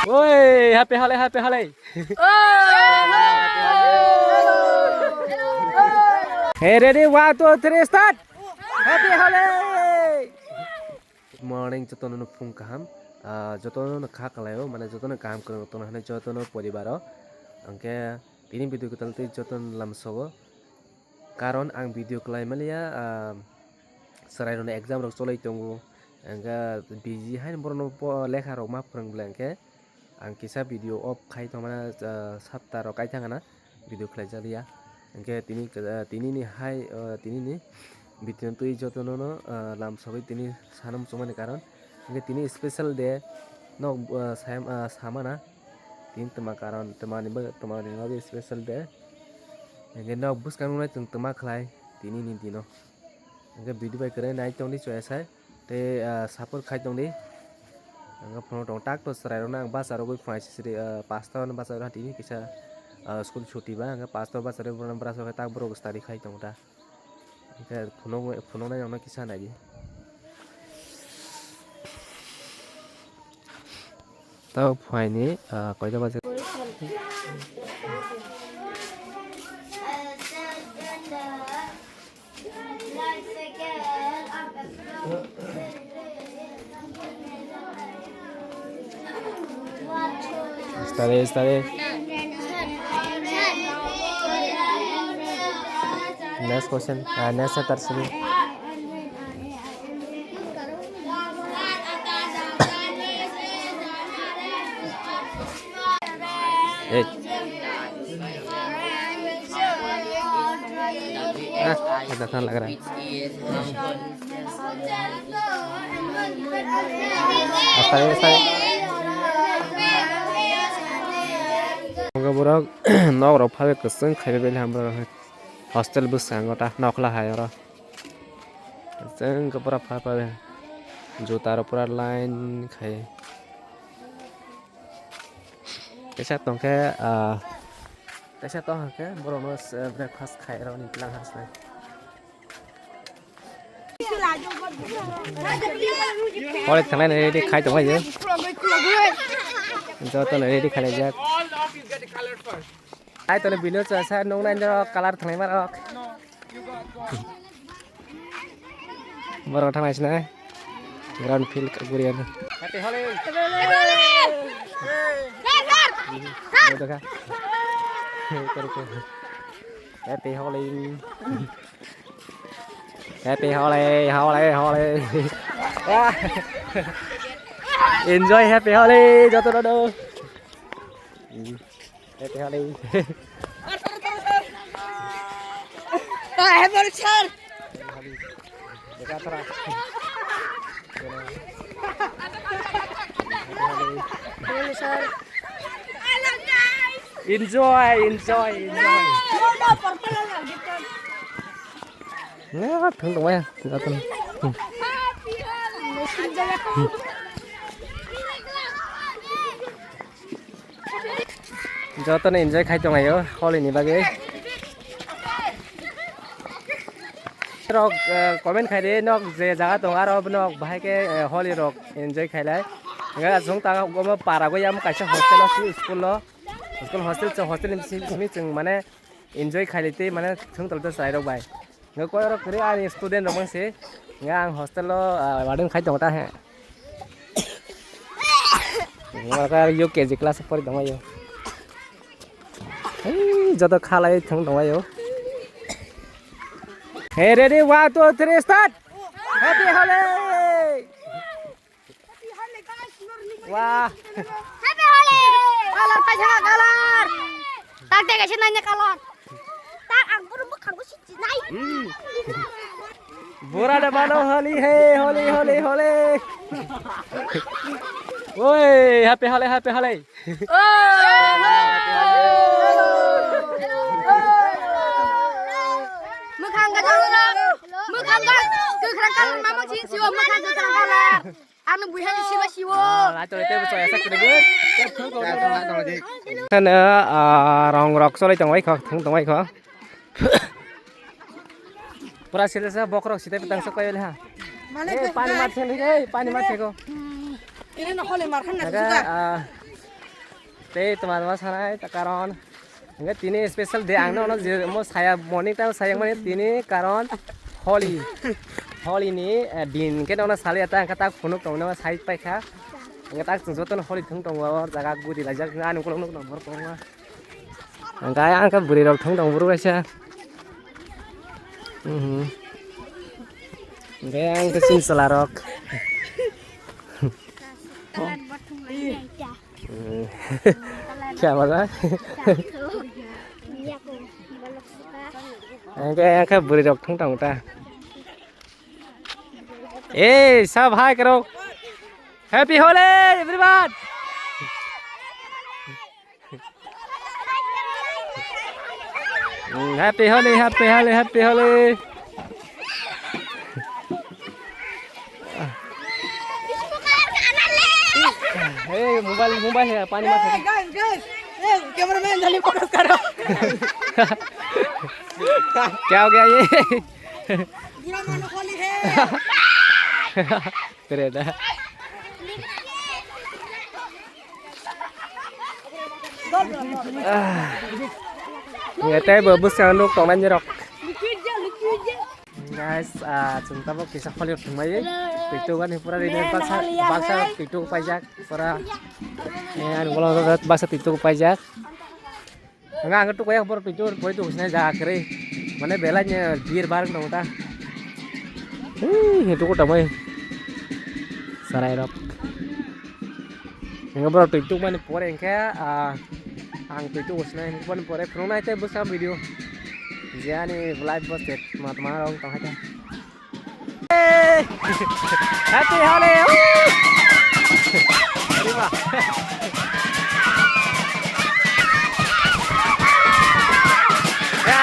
Oi, happy holiday, happy holiday. Hey, ready? 1, 2, 3, start. Happy holiday. Good morning, jotono phung kaham. Jotono kha kalayo, mane jotono kaham karo jotono hane jotono poribaro. Angke ini video ketalti joton lamsogo. Karon ang video kalai malia serai nona exam rok solai tongo. Angka busy hai borono lekha rok ma prang blanke. Ang kisa video off khai to mana sapta rok kai thangana video kalai jalia. Angke tini ni hai tini ni video tui jotono no lamsogo tini sanam somane karon. Angke tini special day no samana tin tema karon temani no special day. Angke no bus kan nai tung tema khlai tini ni dino. Angke video bai kare nai tong di choice hai te support khai tong di. Angka phone tong tak to serai rona ang basaro goi phai siri pasta na basaro tini kisa school chuti ba angka pasta basaro rona braso khai tak bro study khai tong ta. Angke phone na yang kisa nai di. Tao phai ni koi da ba Study. Next question. Next answer. अच्छा लग रहा है. Borok nok rok phabe kusung khaibe bel hamro hostel bus sangota nokla hayora jeng pura phabe juta ro pura line khai kaisa tongke kaisa to ke borok no breakfast khai ro ni plan has nai Oleh thang lai đi khai tong ai je jo to lai đi khai lai jak ai to le video cha sa nong nan jo color thang mar ok borok thang lai sna ground feel ka gurian happy holiday happy holiday Happy holiday. Enjoy happy holiday joto do. Happy holiday. Happy sir. Enjoy. Nè, thằng tụi mày, cho tôi này enjoy khai trong này yo, holiday ni bagi. Rok comment khai de nok je jaga tong aro nok bahai ke holiday rok enjoy khai lai. Nga jong ta gom para go yam kaisa hostel si school hostel ni chung mane enjoy khai lite mane thung tol ta sai rok bai. Nga ko ro kre ani student rok mangse nga ang hostel lo wadeng khai tong ta he. Nga ka UKG class pori dong ayo. Joto khalai thung dong ayo. Hey ready 1 2 3 start. Happy holiday. Wah. Happy holiday. Color pa siya color. Tak de kasi nanya color. Tak ang puro mukhang ko si Jinay. Bora na mano holi hey holi. Oi, happy holiday. Mukhang ka color. Mukhang ka kerang color mamang si siwa mukhang ka kerang color. Anu buihan si siwa. Lah to itu betul sak gede. Sana rong rok solai tong wai kho thung tong wai kho. Pura sila sa bokrok sita petang sa kayo ha. पानी मार्छ नि पानी मार्छेको Ini nak kali markan nak juga juga. त्यही teman-teman sana कारण enggak tini special day angno no mo saya morning time sayang mane tini karon holi ni din ke no sali ata kata phone ko no sai pai kha enggak tak joton holi thung tong war jaga gudi la jak anu ko no nomor ko ma enggak ang ka buri rok thung tong buru sa enggak ang ke sin salarok क्या बोला cái buri rok thung tong ta ए सब हाय करो happy Holi everyone happy Holi happy Holi happy Holi ए mobile है पानी मत Guys, cameraman jali fokus karo. क्या हो गया ये Gura mano kali hai. तेरे दा người tây bờ bus sang lúc còn đang nhớ guys chúng ta bốc kisah kali untuk mai itu kan pura di bahasa itu pajak pura yang kalau bahasa itu pajak enggak ngerti kayak pura itu usnya jakre mana belanya bir bareng dong ta itu kok tamai sarai rok enggak pura itu mana pura yang kayak ang itu usnya pun pura pernah itu buka video jadi live post teman-teman orang tahu aja happy holi terima ya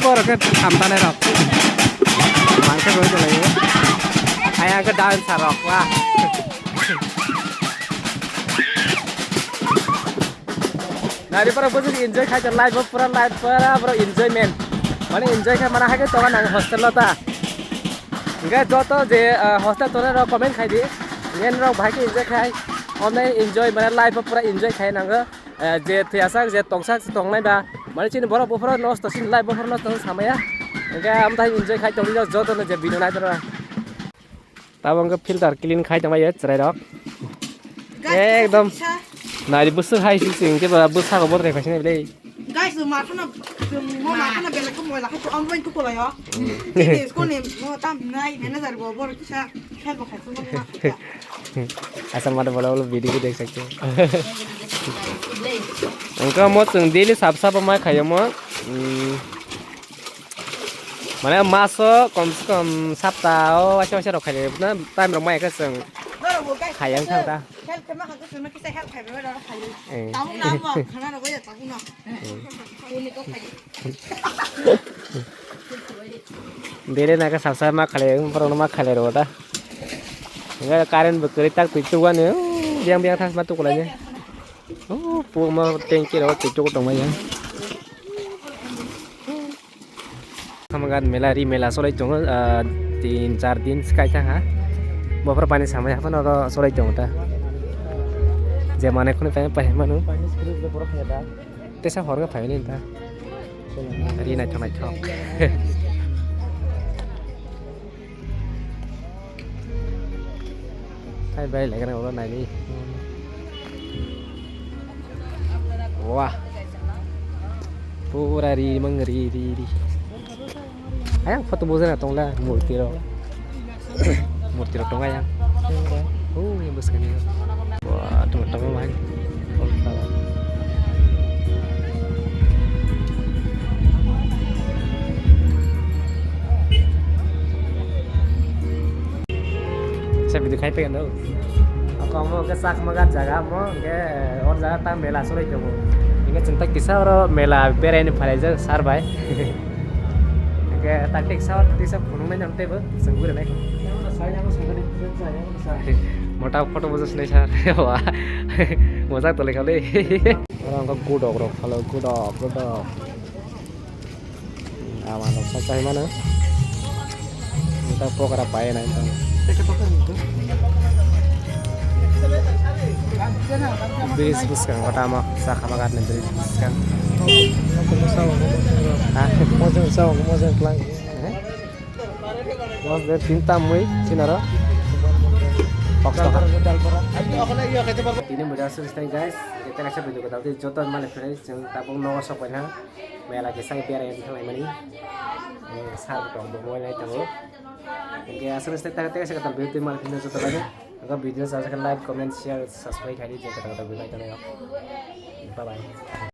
Boro ke samtane rok. Mangke boro to lagi. Aya ke dance rok wah. Dari para bos enjoy khai live pura enjoyment. Mane enjoy khai mana hage to nang hostel lota. Enggak joto je hostel to ro comment khai di. Ngen ro bhai ke enjoy khai. Online enjoy mana live pura enjoy khai nang je thiasak je tongsak tongnai ba mana cini borok boforo nos to sin live boforo nos to samaya enggak am tai enjoy khai tong jo to je video nai to tabang ke filter clean khai tong ya cerai dok ekdom nai bus hai sing ke bus ha bor rekha sini beli Guys, markan mau markan bela ko mo la ko online ko la yo. Ini ko ni mo tam nai nena jar go bor kisah khel khai ko mo. asal mata bola video को देख सकते हो उनका मत daily साफ साफ मैं खाइए मो माने मासो कम से कम सप्ताह अच्छा रख खाइए ना टाइम रख मैं संग खाइए था ta Khel ke ma ka ko ma kisah khel khai ba ro khai. Tahu na mo khana ro ya tahu na. Ko ni ko khai. Daily ना का साफ साफ मैं खाले पर मैं खाले रो ta enggak karen bekeri tak pitu kan ya biang tas batu kulanya oh pu mau tengki ro pitu ko tong ya kamagan mela solai jong 3-4 दिन skai ta ha bopar pani samai apa no solai jong ta je mane khone pa manu pani script de pura pheda tesa hor ga phai ni ta ri na chok hai bay lại cái này này đi wah pura ri mengeri ri ayang foto bosan atong la murti ro tong ayang yang bos kani wah teman-teman main saya video khai pengen đâu kamu ke sak magat jaga mo ke or jaga ta mela solai to mo inga cinta kisah ro mela bereni phaleja sar bai ke taktik sawat tisa phunung na jamte bo sangur nai मोटा photo बजासनै सार wah mozak tole kali orang kok gudok rok kalau gudok aman rok sacai mana kita pokoknya pakai na itu bridge bus kan kota mah saka makan bridge bus kan mau pelang mau tinta mui sinara ini mudah selesai guys kita kasih video kita tapi contoh mana friends yang tabung nomor sopanya mela kisah biar yang dihalai mani saat kau bawa lagi tahu oke selesai kita kasih kata video mana video contoh lagi agar video saya akan like comment share subscribe hari ini kita kata video itu bye bye